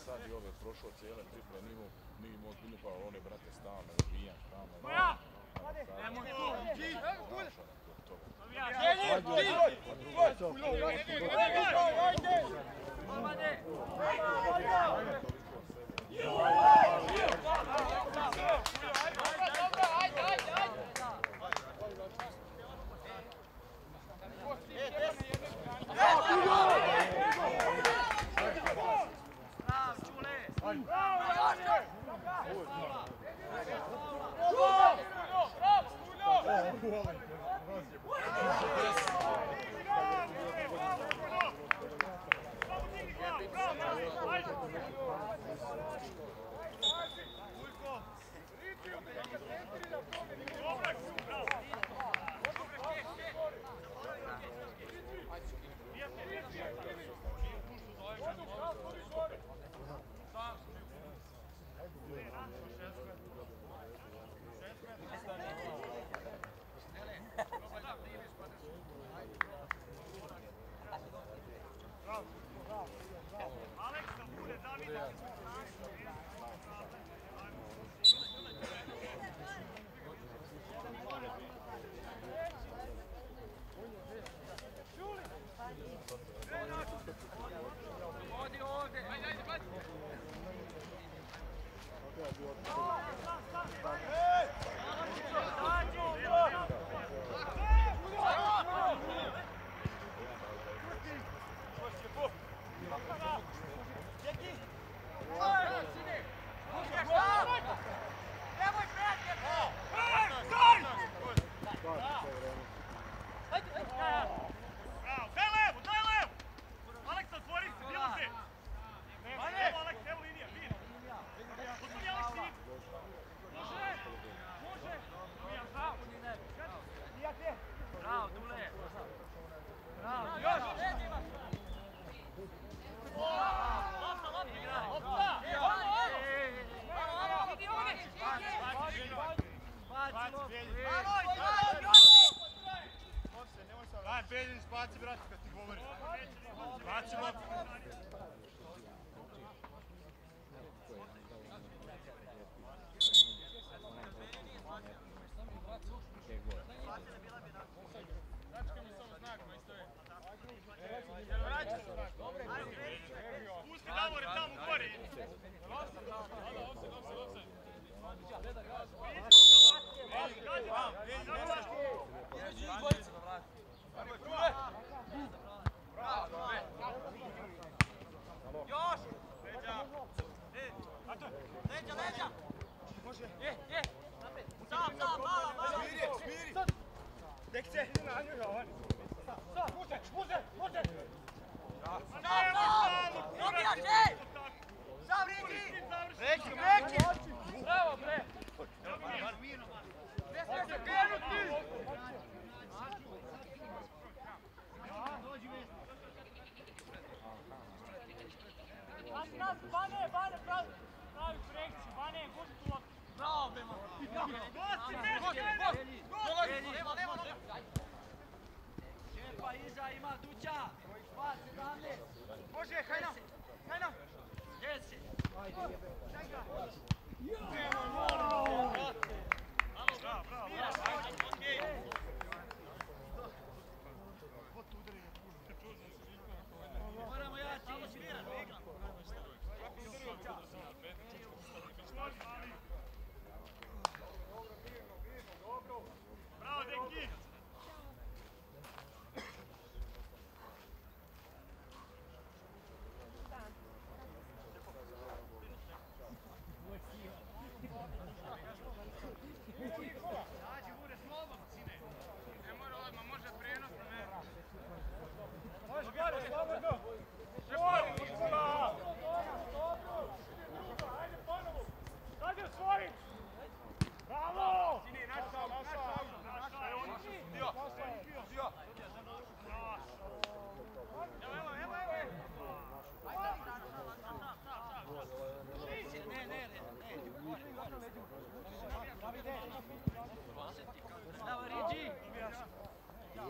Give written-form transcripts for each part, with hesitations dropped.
Sad i ove prošlo cijele pripreme, nije imao ozbiljno pa one brate stalno, vijan, stalno.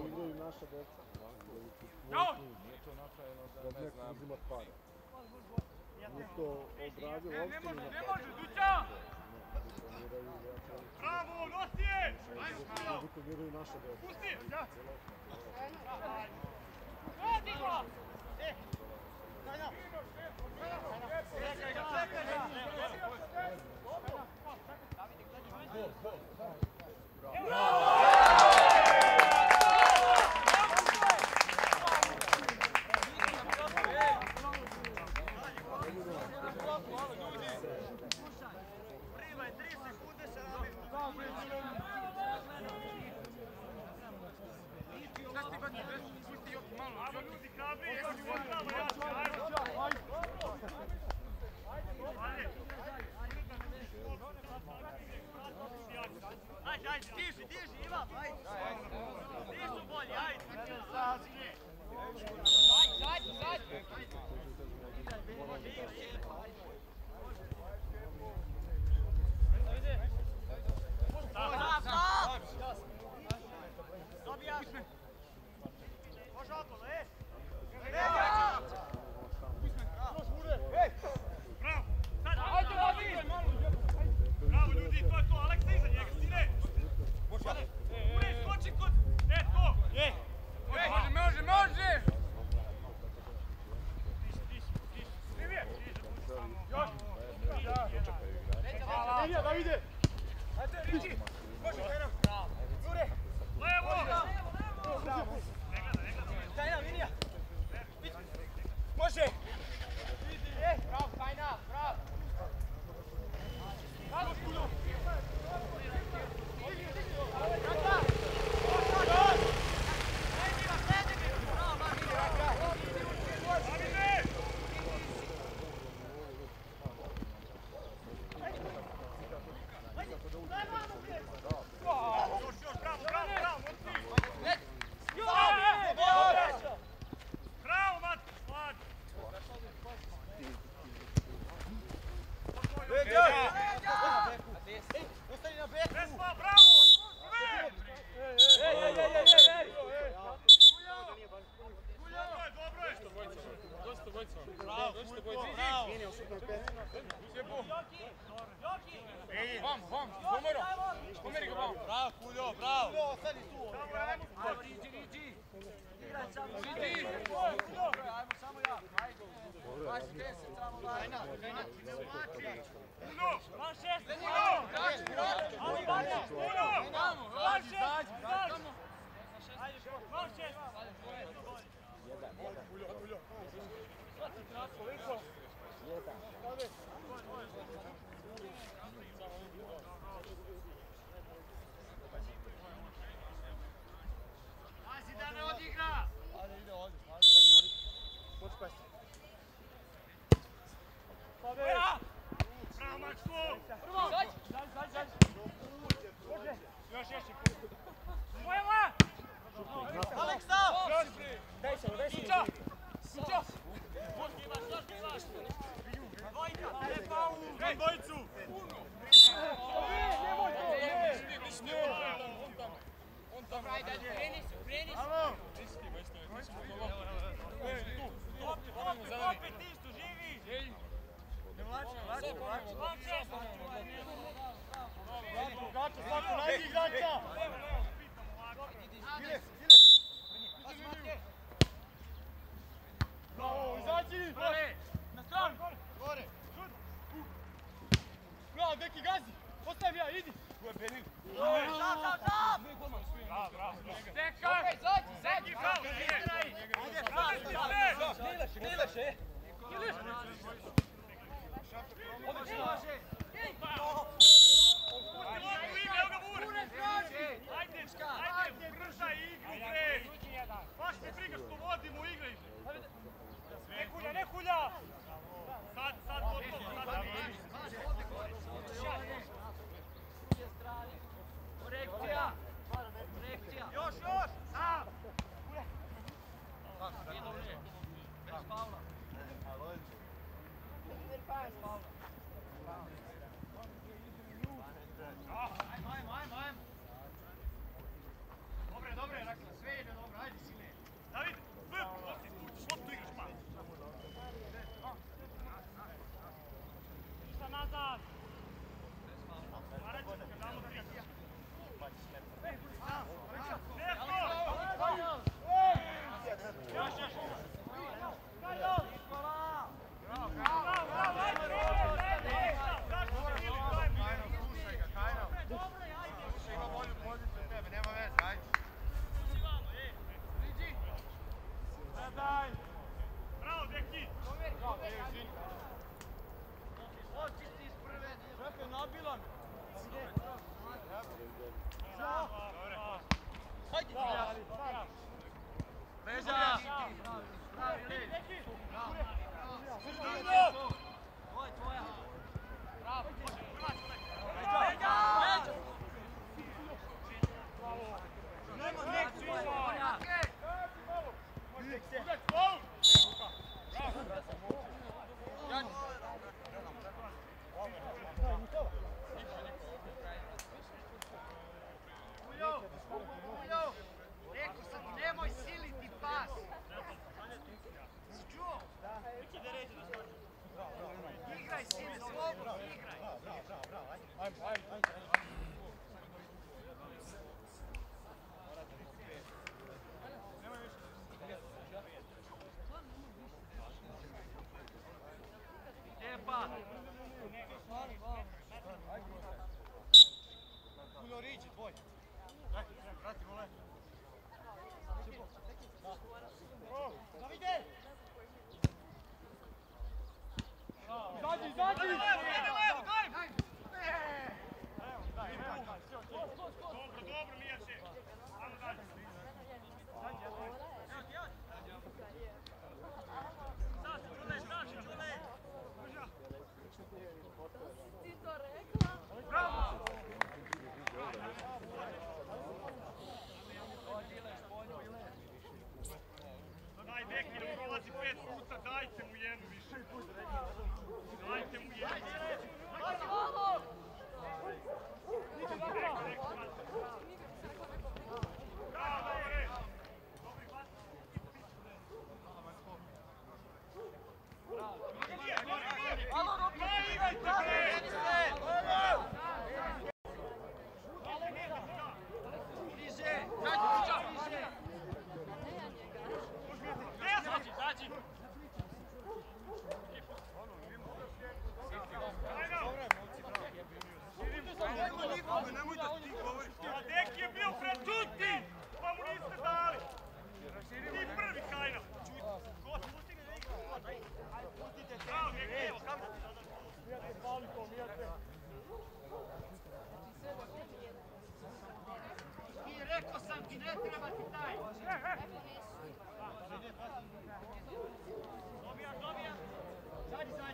igraju naša deca. Nije to napravljeno da ne neko znam. uzimat pare. Nije to obradio opštini na pare. Ne može, Duća! Bravo, nosi je! Igraju naša deca. Pusti! Zabilo mi. Hajde! Leža! Pravi lid! Ovo je tvoja! Bravo! Leđa! Nema nekci! Rekao sam ti, nemoj siliti pas! Si čuo? Igraj, sine, slobodno, igraj! Lijepa! Puno riđi, tvoj! Vrati vole! Davide! Izađi, izađi! Levo, daj! Dobro, Mijače! Ajmo dalje! Ti to rekla? Bravo! Daj, Deki, ne prolazi 5 puta, dajte mu jednu više. Dajte mu jednu. Deki je bio pred tuti, pa mu niste dali. Ti prvi, Kajna. Pusti ga da igra. Bravo, Deki, evo, kako ti zadam. Mijate, spali to, mijate. I rekao sam ti, ne treba ti taj! Dobija. Zađi, sad!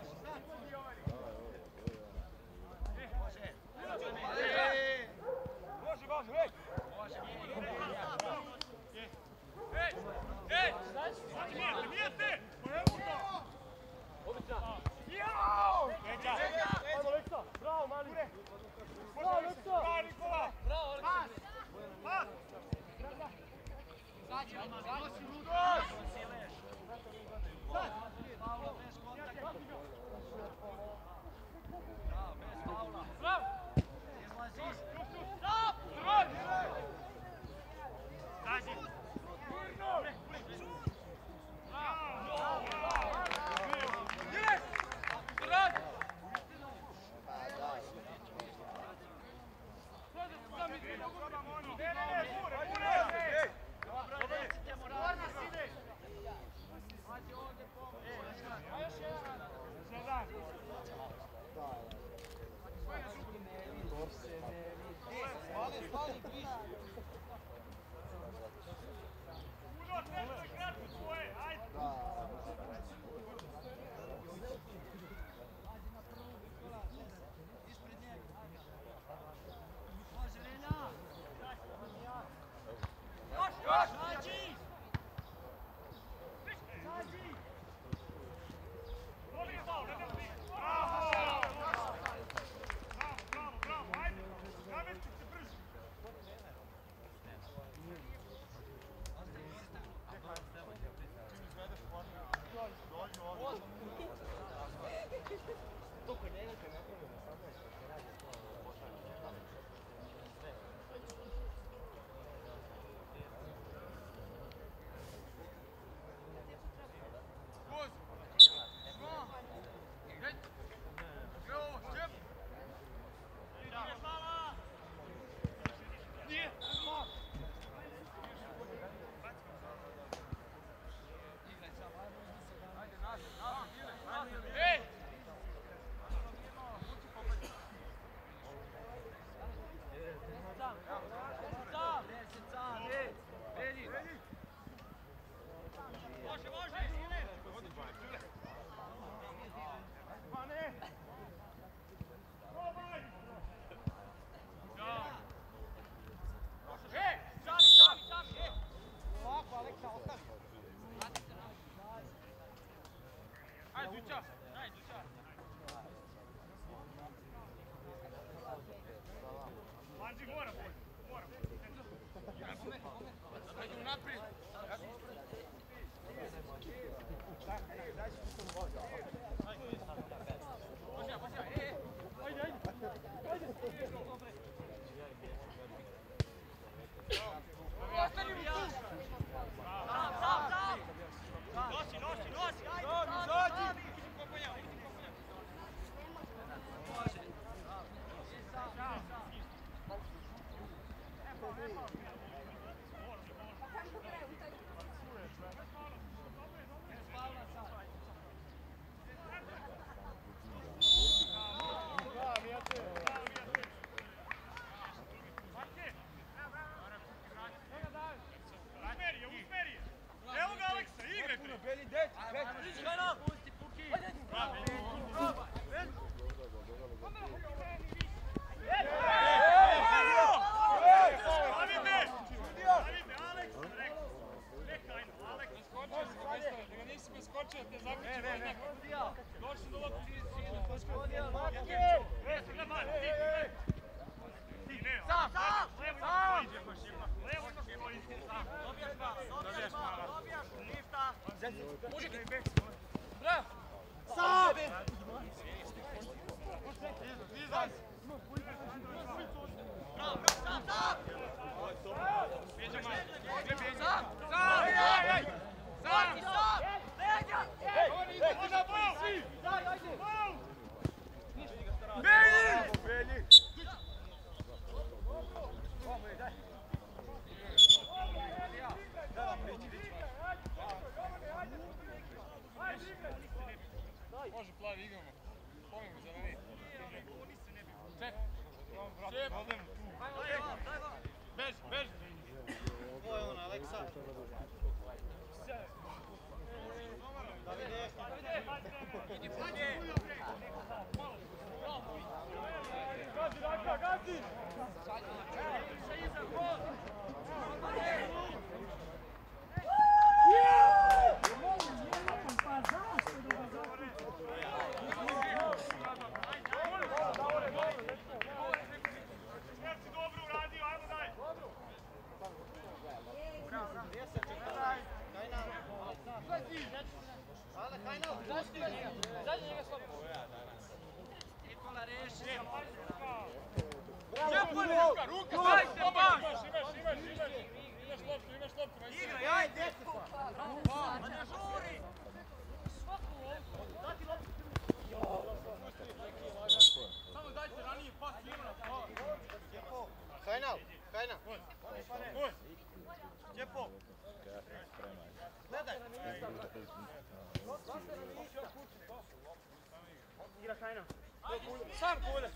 Može, hej! Ej! Mijete! Jao! Ajmo, Leksa! Bravo, mali! Bravo, Leksa! Bravo, Nikola! Bravo, pas! Pas! Zađi, nosi ruku! Sad! Paula, bez kontakta! Bravo! Izlazi! Stop! Broj! Zađi! Yes! Broj! Gorna, sine! Spali, bliže! Uno, nešto je kratko tvoje, ajde! Ispred njega! Može, Relja! Još! Zađi! Voli je faul, ne bi! Bravo! Bravo, ajde! Namesti se brže! Anđi mora bolje. Mora bolje. Ajde unaprijed. Može plavi igramo. Pomimo za meni. Čep. Bež, bež. Ovo je ona, Aleksa. Idi polje. Gazi, Raka, gazi! Ruka, dajte baš! Imaš loptu, Igraj, ajde! Ma ne žuri! Samo dajte ranije pas, Hajnal, Hajnal! Čepo! Gledaj! Igra Hajnal! Sam kolje!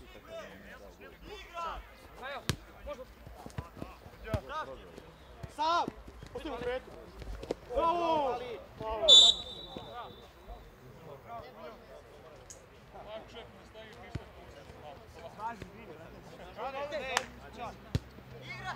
Igra! Evo, možda... Sam! Ostavimo kretu! Bravo! Ako šef ne stavi pištolj, Igra!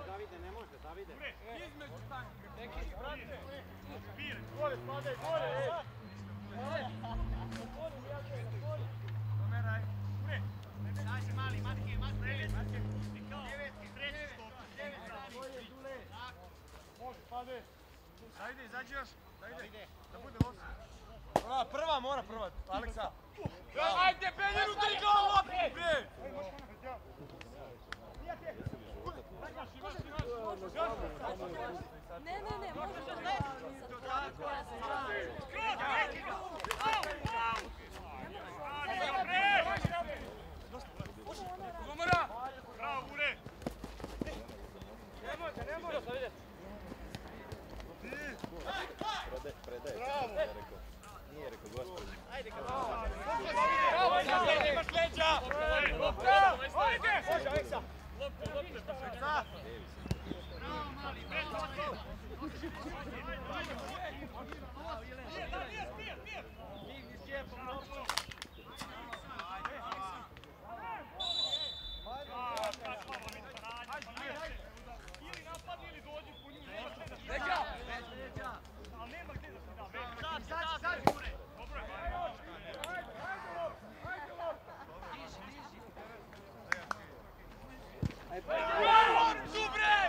Davide, ne može, Između stanje. Gore, spadaj, gore! Pomeraj. Daj se mali, matke, devetki, treći skok. Može, pade. Ajde, izađi još. Ajde. Da bude loše. Ona prva mora prva, Aleksa. Ajde, Benjer, udari ga ovo opet, bre! Ne, možeš da Bravo, Ure! Nemoj! Predaje, nije rekao gospodin. Ajde, imaš leđa! Ajde! Može, Aleksa! Bravo, mali, bez osim! Nije! Digni s čepom, bravo! Ili napadni ili dođi po nju, nema sve da se da. Leđa! Ali nema gdje da se da. Sad, Ure! Dobro je. Dobre!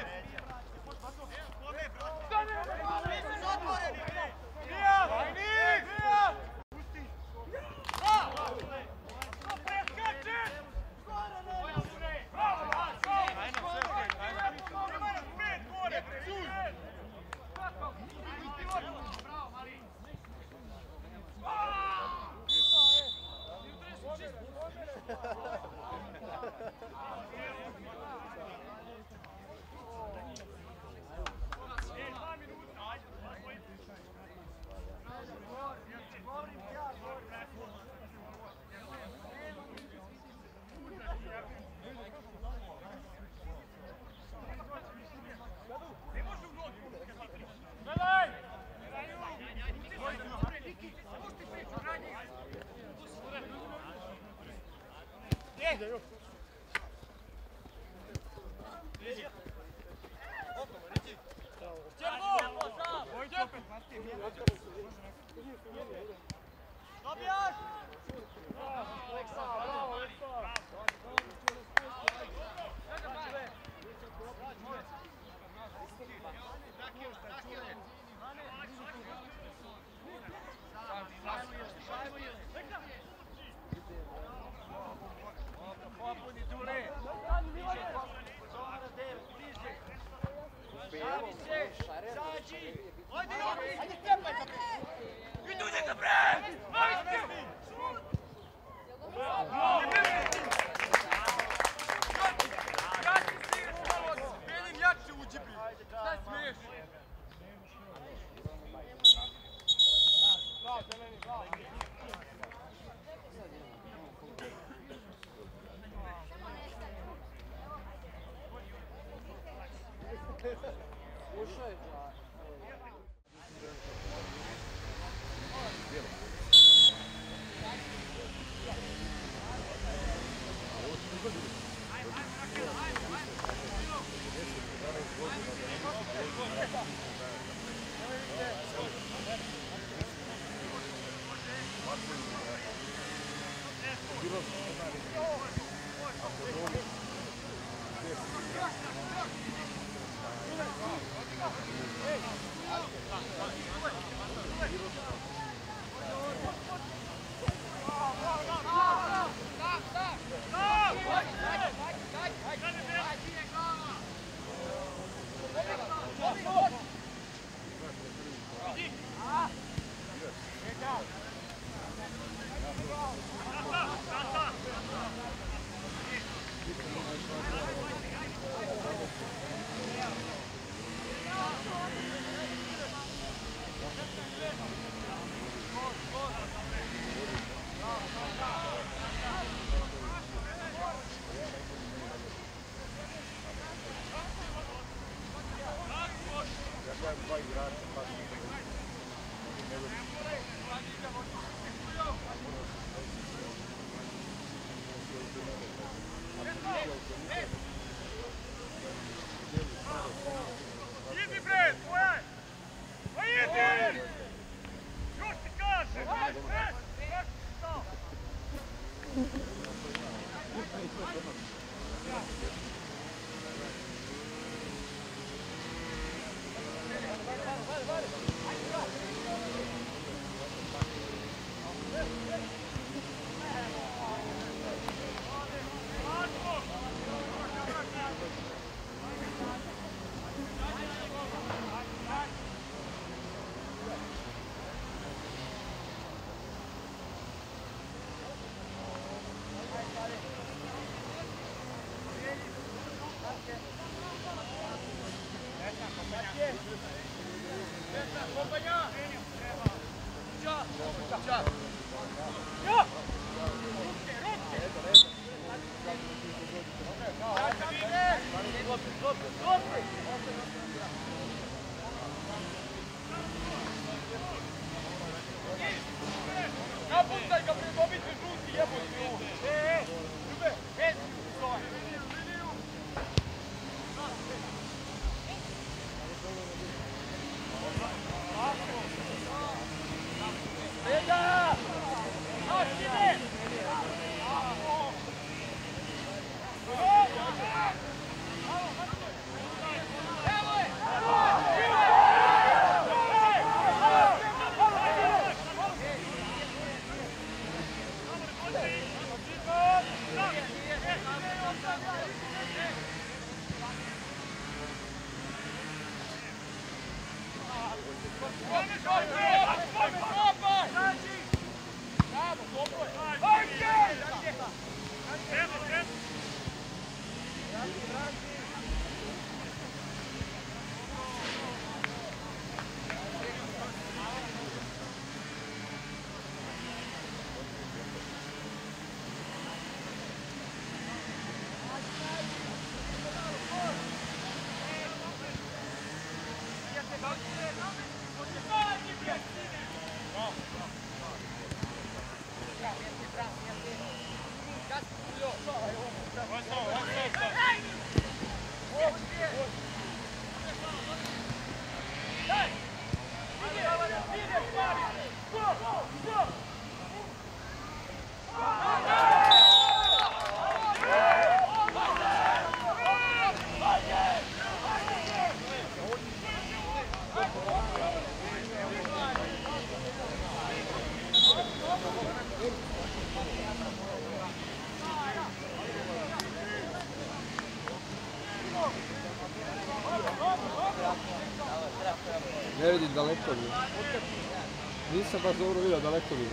Napucaj ga, dobit ću žuti, jebote. Ljube, Ega! Ašine! Ne vidim daleko bi. Nisam baš dobro vidio daleko bi.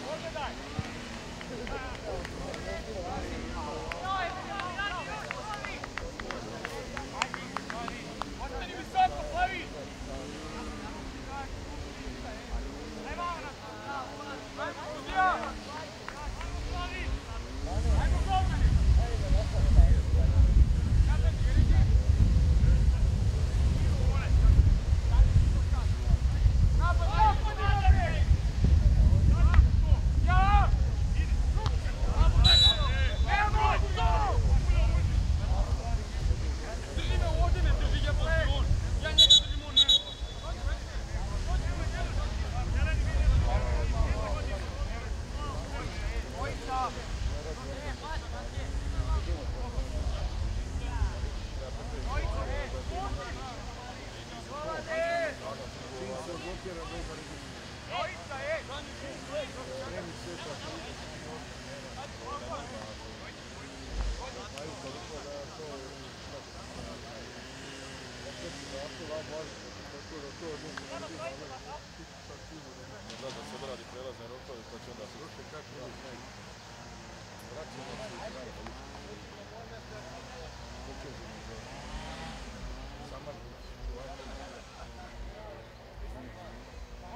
Pogledaj! Da se odradi prelazne rokove, pa će onda se ruše kako je znači. Vraćamo se i kraj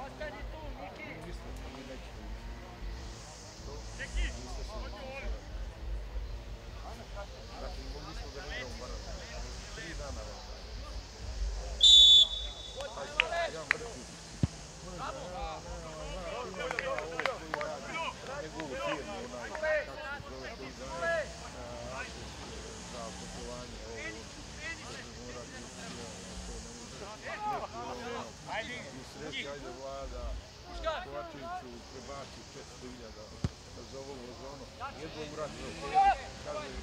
Ostani tu, Miki! Ajde Vlada, Kovačiću, prebaci 400.000 za ovo zonu. Jedno uratno, kaže,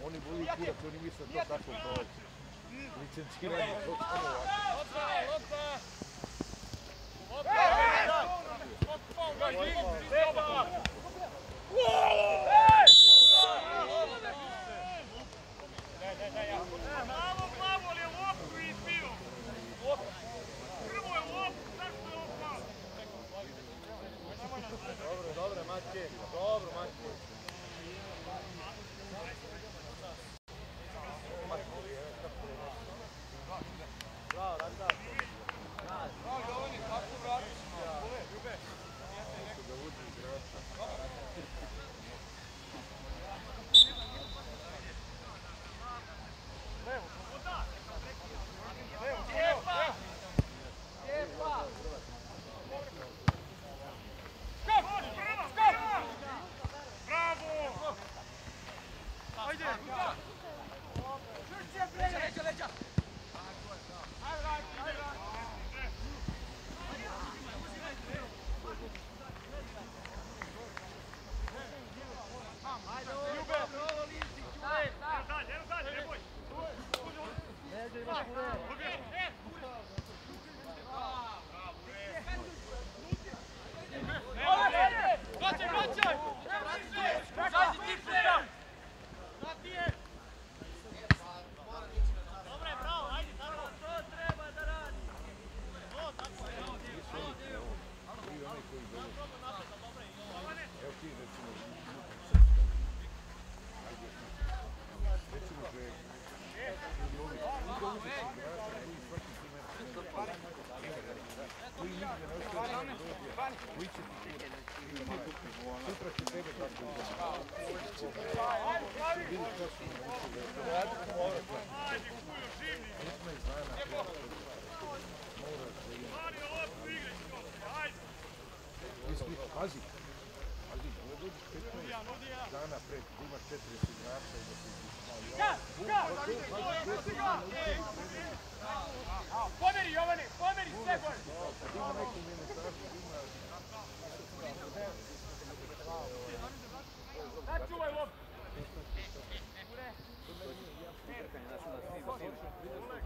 oni voli kurac, oni misle to tako proći. Licenciranje, to Plavo, ali je loptu izbio! Prvo je loptu, zašto je ovo plavo? Dobro, Matke, dobro, Matke. Bravo, Rata. Bravo, Jovani, tako vratiš. Ljube. da vodi igrača. Pazi, ne dođeš 15 dana pred, imaš 40 igrača i da se Pomeri, Jovane, pomeri sve gore! kad ima neku minutažu, ima... Da, čuvaj loptu!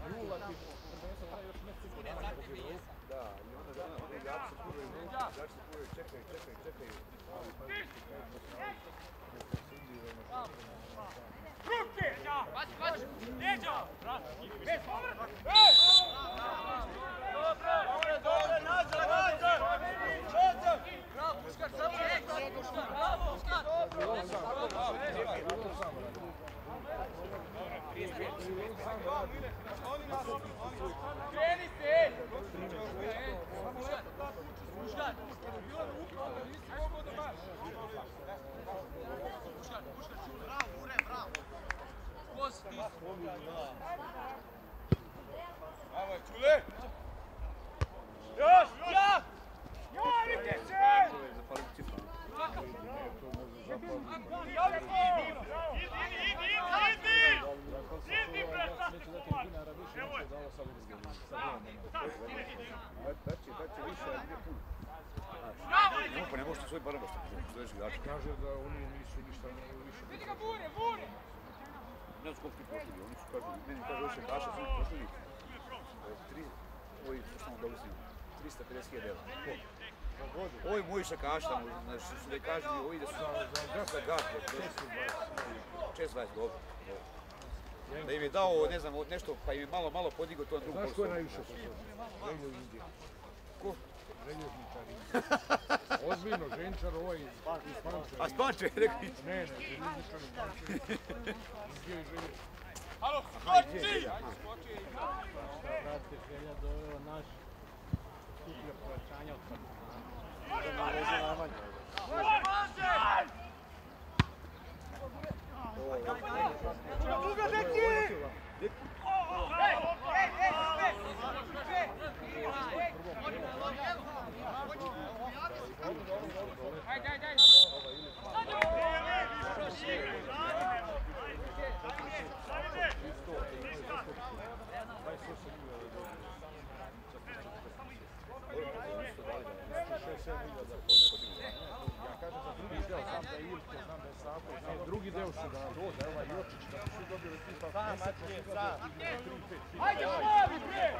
Jula ti prvenstveno još mjesec i po dana zbog Evrope. Da, i onda ja se kuraju ruku, ja se kuraju, čekaj. Ruke! Baci! Neđo! Bez povrata! Dobro, nadzor! Bravo, Puškar, samo Puškar! Bravo, kreni se! Puškar! Bravo, Ure, bravo! Kosti! Da će više, ali nije puno. Pa ne možete svoj barabas, što još igrači. Kaže da oni nisu ništa više. Vidi ga, bure, bure! Ne znam koliko ti pošli, oni su kažu, meni kažu još je kaša, svi pošli, ovi su samo dobili 350.000 €. Ovi moji šakaši tamo, znači su da kažu, ovi da su za gate, 6-20, dobro. Da im je dao, ne znam, nešto, pa im je malo podigao to na drugu Znaš ko je posljednju. najviše posljednju? Reljo Indija. Ko? Relježničar Indija. Ozbiljno, ženčar ovaj iz Pančeva. A Spanče je rekli. Ne, željezničar iz Pančeva. Indija i želje. Halo, skoči! Brate, Želja doveo naš skuplje pojačanje od Druga, deki! Drugi deo su da doda, ovaj Jočić, da su svi dobili tipa... Ajde, mali, bre!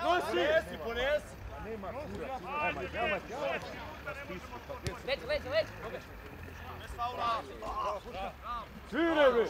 Ponesi, ponesi! Nema kura, nema Već. Bez faula! Svire, bre!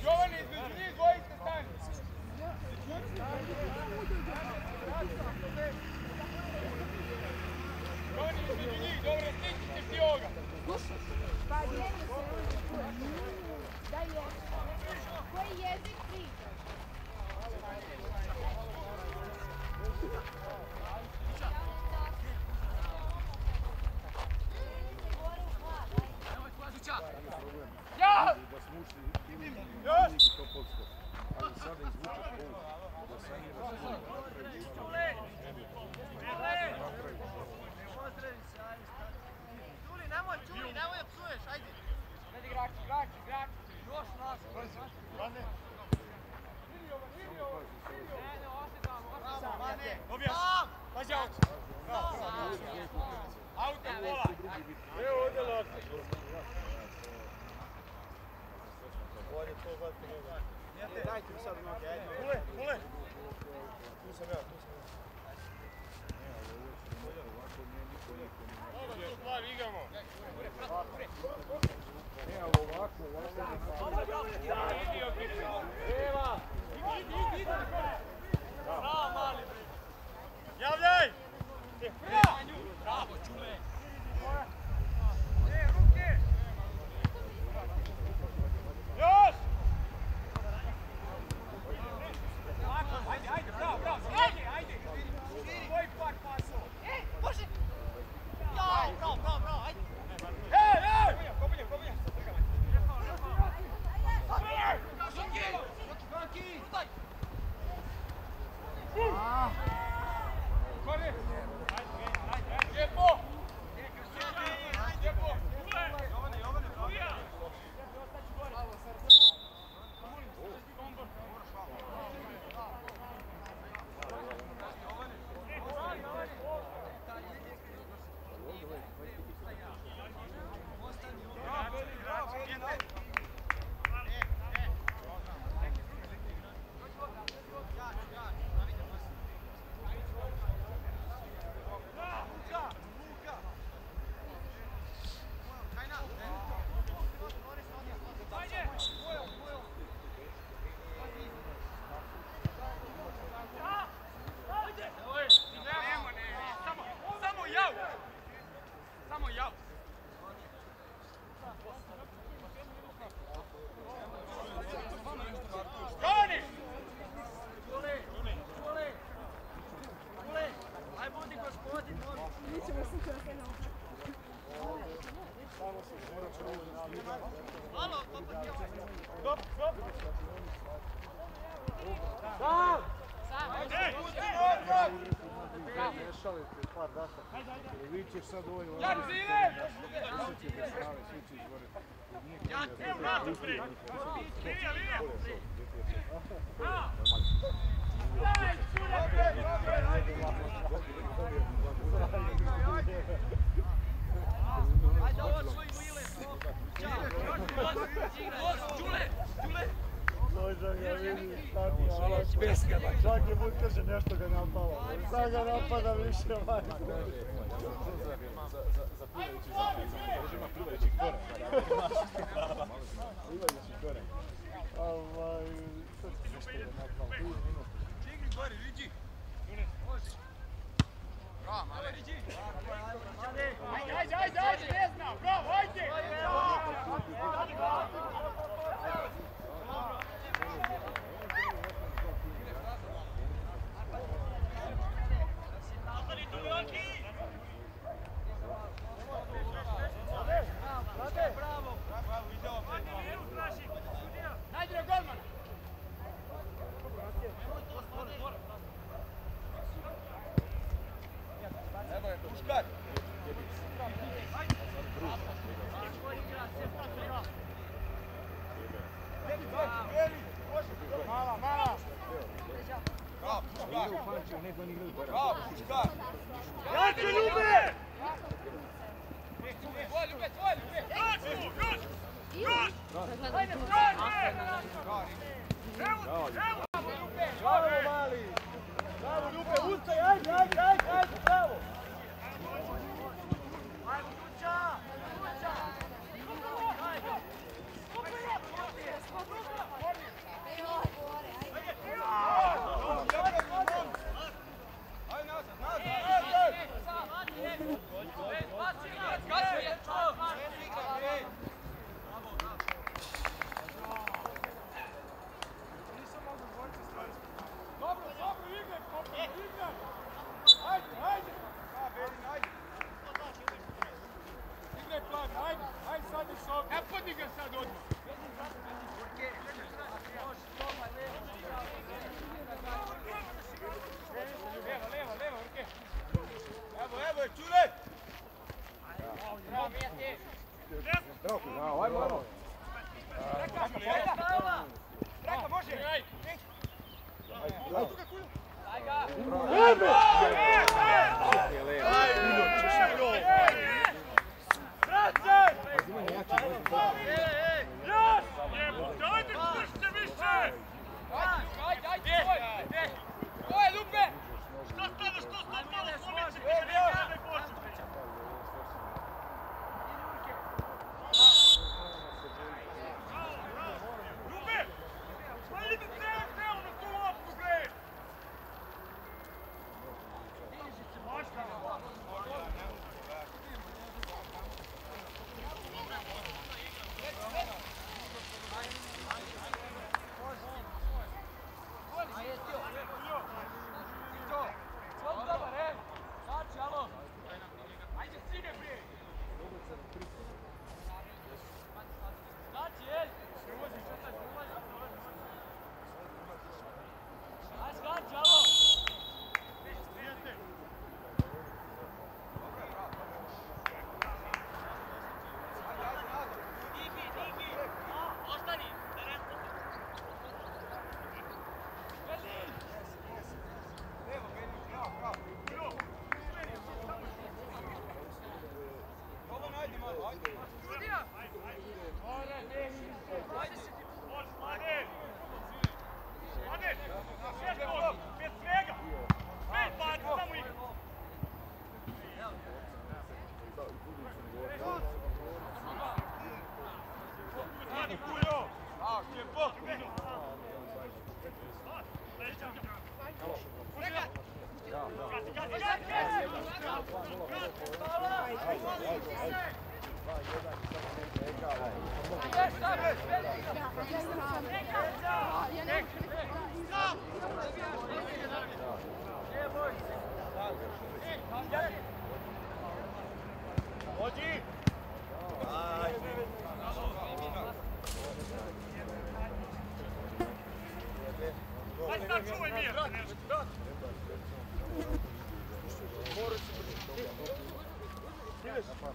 Jovani, između njih dvojice stani! Jovani, između njih, dobro, stičite ti ovoga! Pa gdje se da je, koji jezik priča? Ja! Da smo ušli u to podsto. Ali sada izvučeš polu. Da saniraš polu. Čuli, nemoj da psuješ, ajde! Vedi igrači, još nas! Dobijaš! Pazi auto! Auto, pola! Evo ovdje lako! Dajte mi sad noge, ajde! Kule! Tu sam ja. Dobro, tu stvar igramo! Ne, ali ovako. Eva! Idi! Bravo, mali! Javljaj! Bravo, čule! Ruke! Još! Ajde, bravo! Ajde! Tvoj par pasova! Može! Ja, bravo, ajde! Kopenja! Kore! Lijepo! par dasaka. Jer vi ćeš sad ovaj Ja, ovdje. Zile! Svi će bez strave, svi će izgoriti. Evo nato pri! Linija, linija! Aj, Ajde, ovo svoj Mile. Đule! Dođa ga vidi, svaki put kaže nešto ga napala. Sad ga napada više ovaj. Za plivajući zakon, ima plivajući korak. Plivajući korak. Sad će nešto ga napala. Čigri gori, Riđi. Može. Bravo, male. Riđi. Ajde, ne znam, bravo, ajde! Ostani tu, Milonki! Bravo. Bravo, ide opet. Najde na golmana! Evo je, Puškar. Mala, mala! Bravo, Puškar. Bravo, Puškar. Jače, Ljube! Tvoj, Ljube, tvoj, Ljube. Ajde, Bravo, mali! Bravo, Ljube, ustaj, ajde, bravo! E, podi ga sad odmah! Levo, ruke! Evo je, Čure. Bravo, Mijati! Bravo, ajmo, ajmo. Traka, može! Daj ga. Dajte, pušite više! Ajde, tvoj, Ljube. Šta stavljaš to sad malo slomeće, ti ga ne daj Bože! Ljube! Pa ide teo na tu loptu, bre!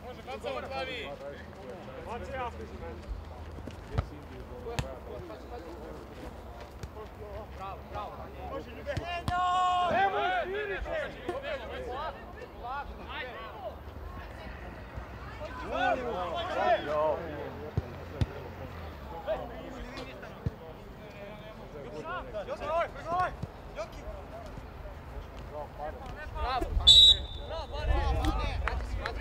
Može, bacamo glavi! Macija! Može, ljube! Nemoj sviriti!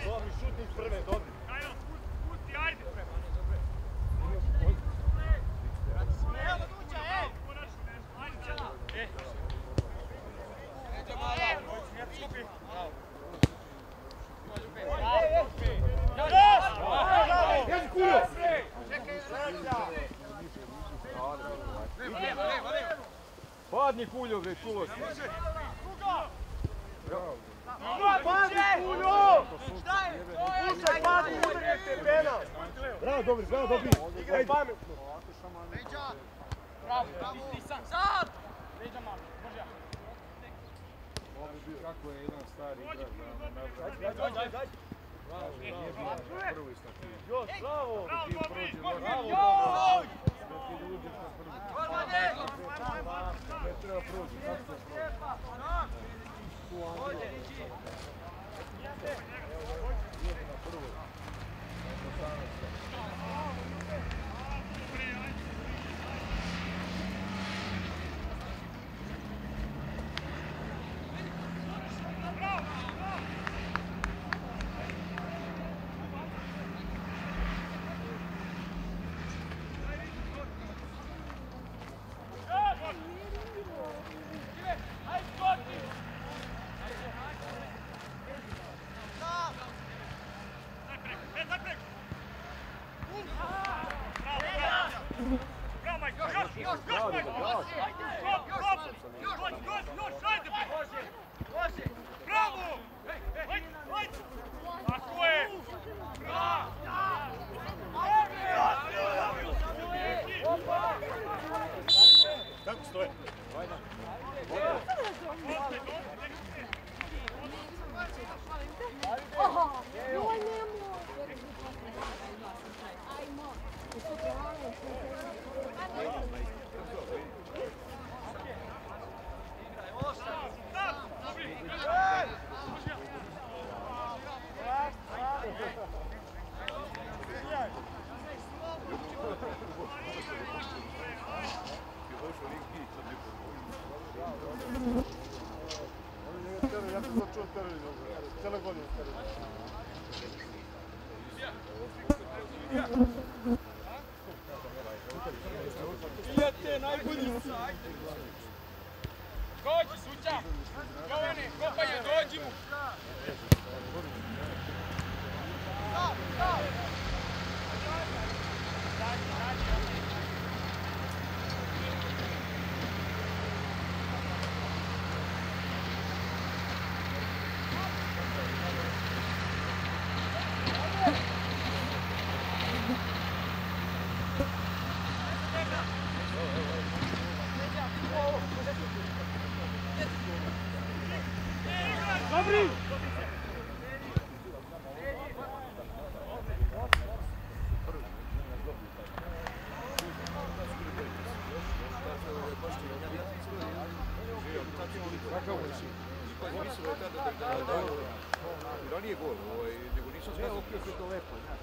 Dobri šut iz prve, dobri. Kajno, pusti, ajde! Padni Kuljo, bre, čulo si. Padni Kuljo! Pušaj, padni, udarite penal! Bravo, dobri, bravo, dobri. Igraj pametno. Kako je jedan stari igrač, prvi stati. Još, bravo! Bravo! Ne treba prođi, kako se prođi? Kako stoje? Ja sam to čuo terori, cijele godine terori. Pijate, najbolji su! Dođi, Suća! Jovane, kopanje, dođi mu! Dobri! Da nije gol, nego nisam skazao. Ne, opet je to lepo, znaš.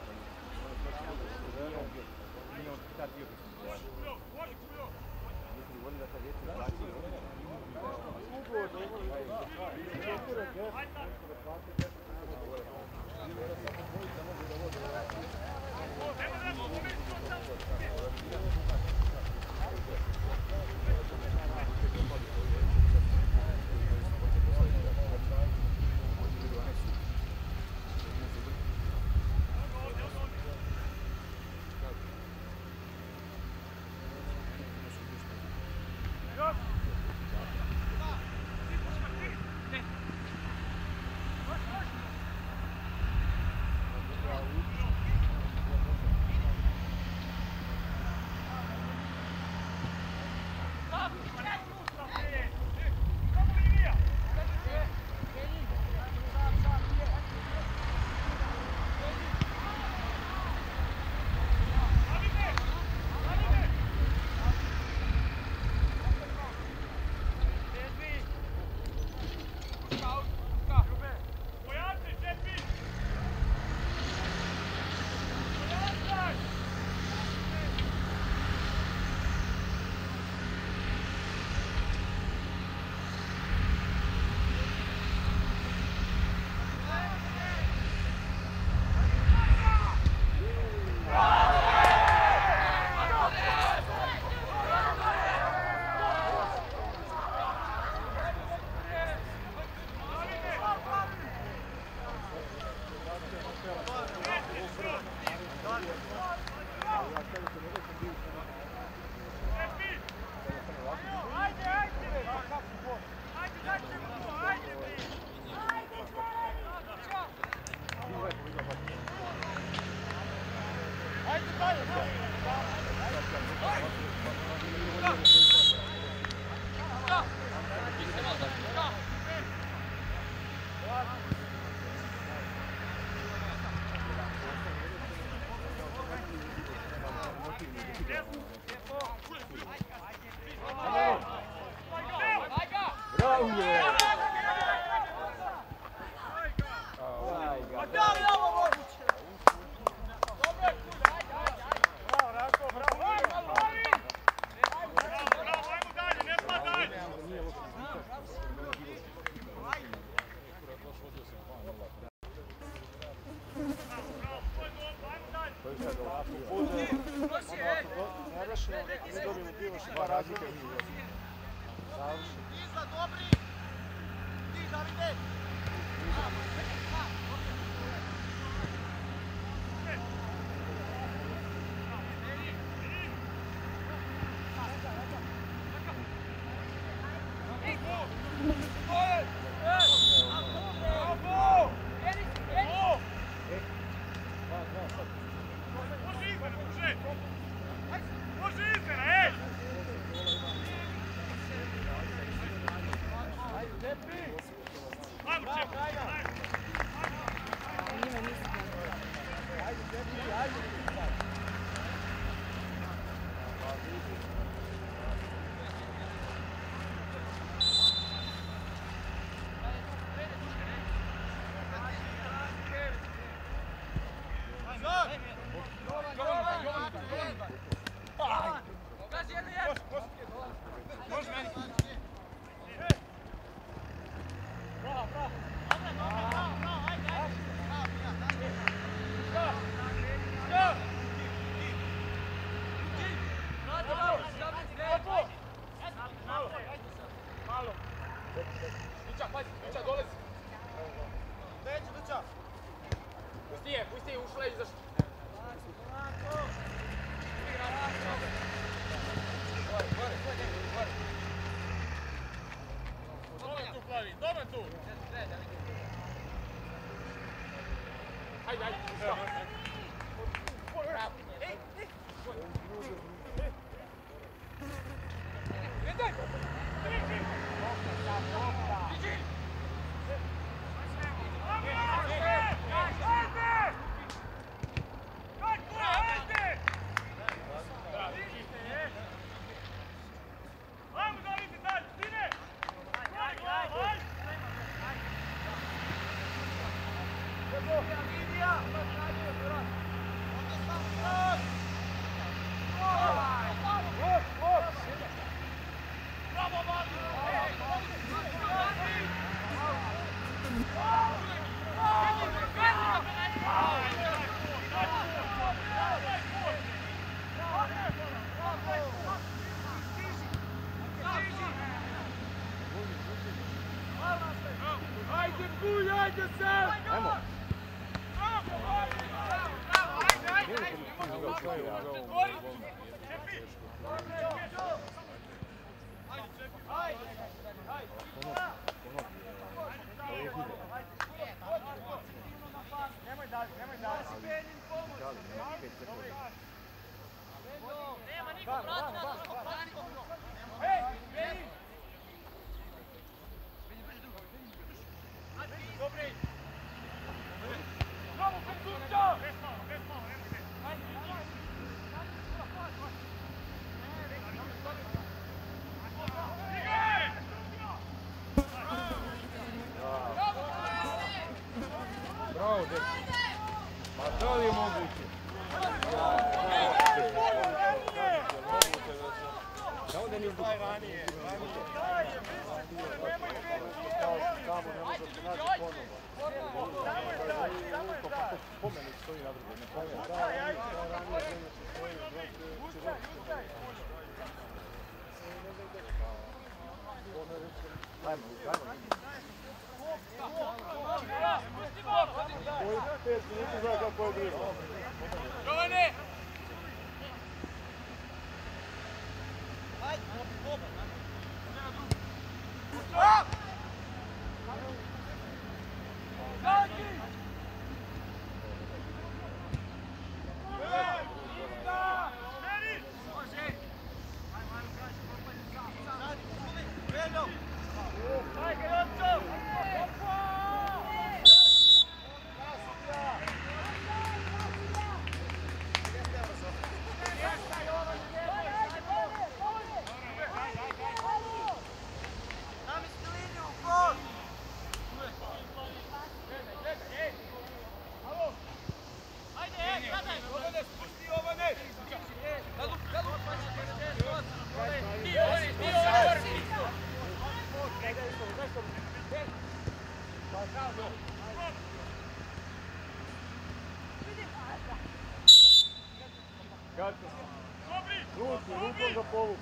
Rukom ga povuku.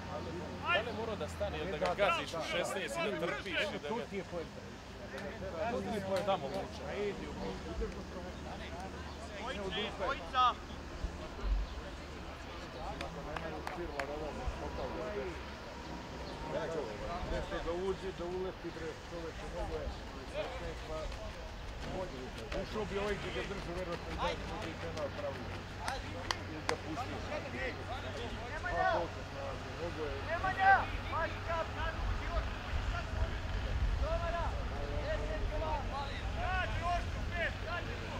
Da ne mora da stane, jer da ga gaziš u 16 i da trpiš i da ga... Ti je poenta. Tamo vuče. Dvojica! Nešto da uđe, da uleti, bre, čoveče, mogo je. Ušao bi ovaj gdje ga drži, vjerojatno i da može i penal pravi. Ili da pusti. A koliko snazi, mogo je. Nemanja! Maši kap! Domara! Gađi oštru, pet! Gađi tu!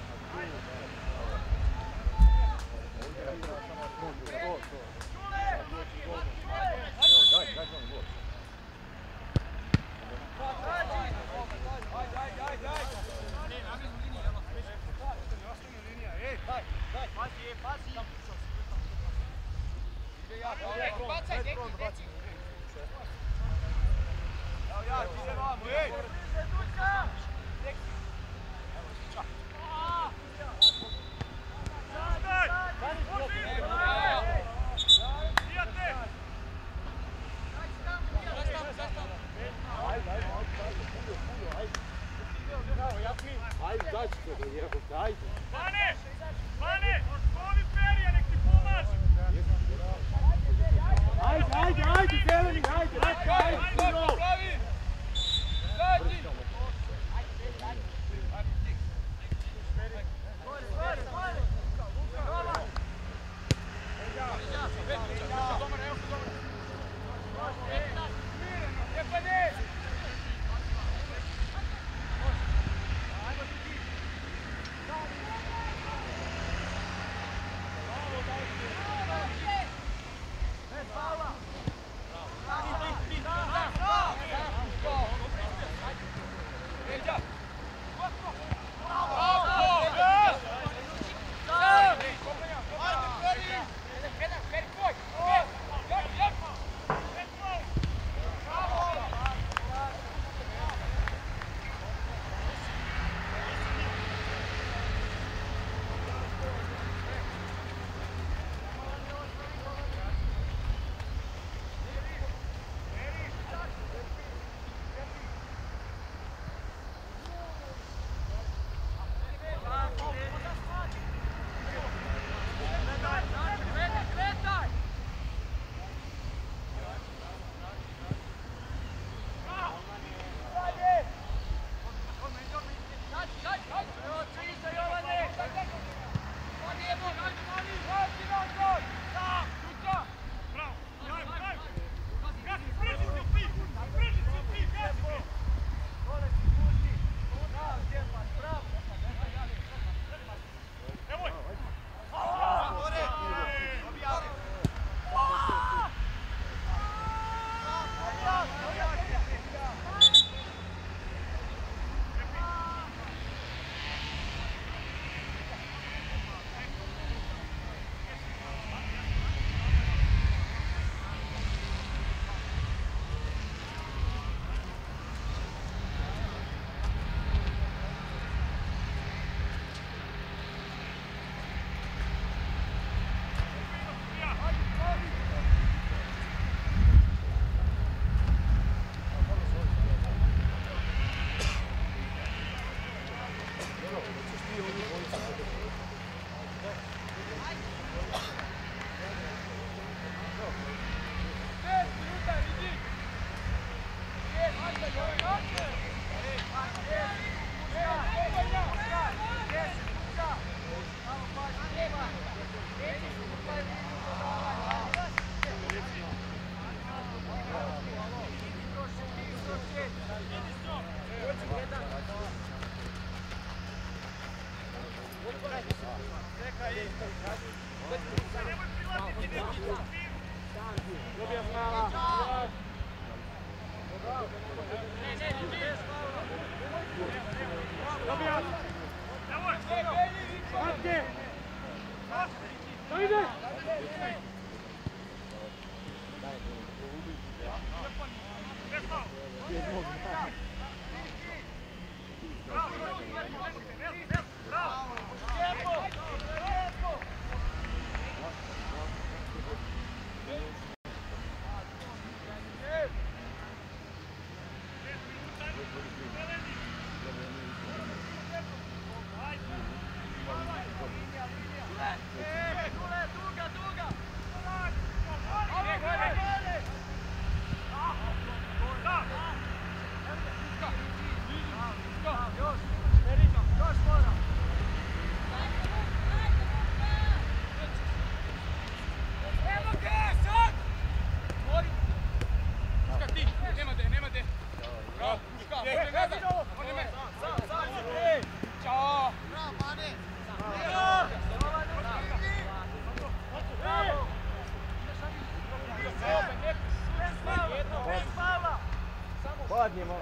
Zadnji malo.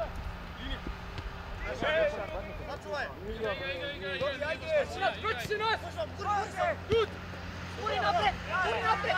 Kruči se nas! Guri napred! Guri napred!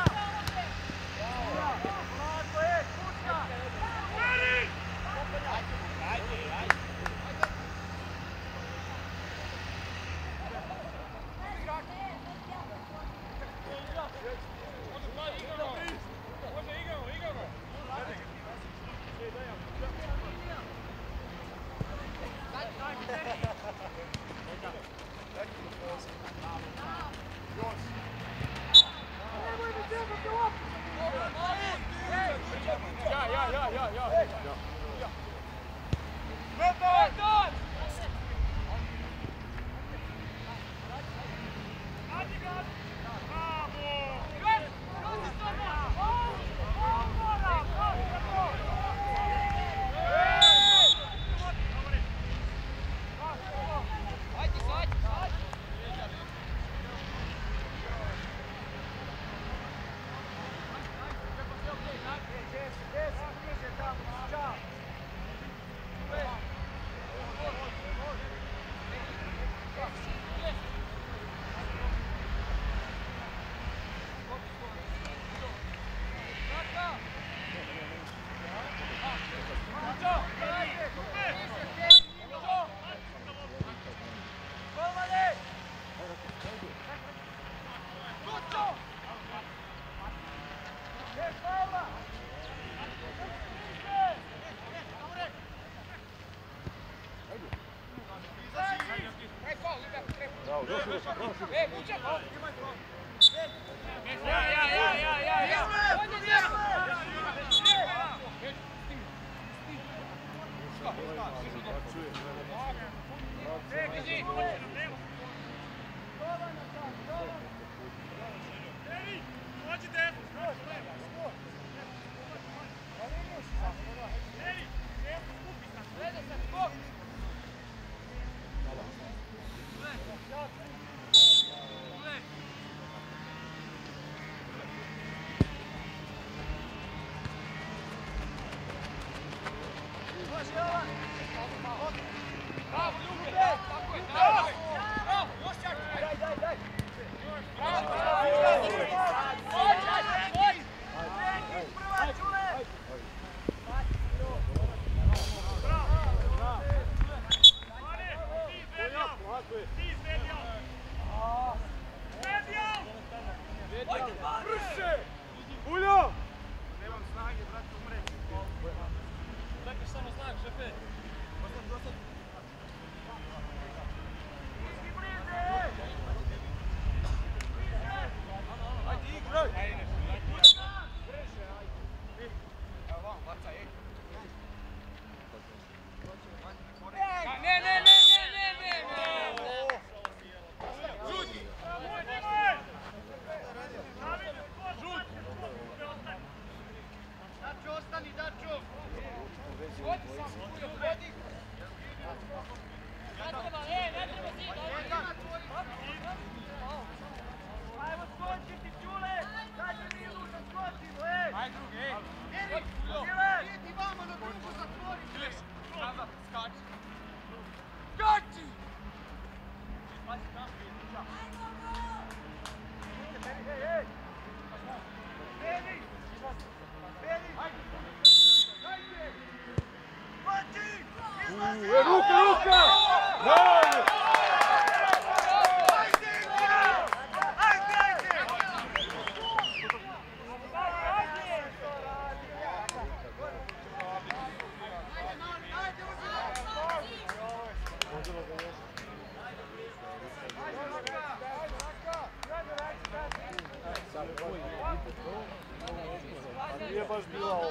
Nije baš bila ovo,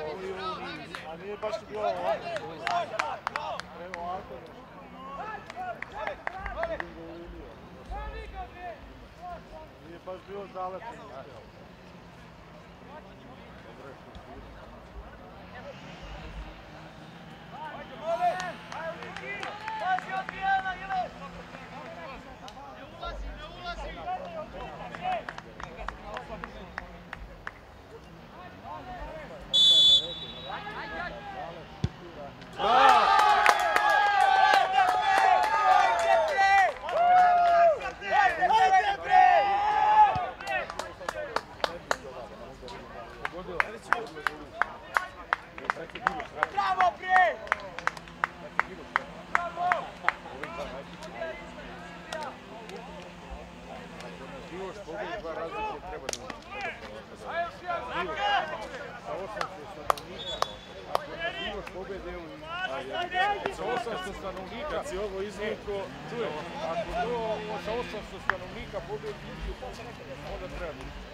a nije baš bila ovo. Evo ovako nešto. Nije baš bilo zalepljeno. Bravo! Imaš pobjede, 2 razlike treba da učiš. Sa 800 stanovnika. Imaš pobjede, evo sa 800 stanovnika. Kad si ovo izvuko, čujem, ako to sa 800 stanovnika pobjede, onda treba da učiš.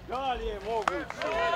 Da li je moguće?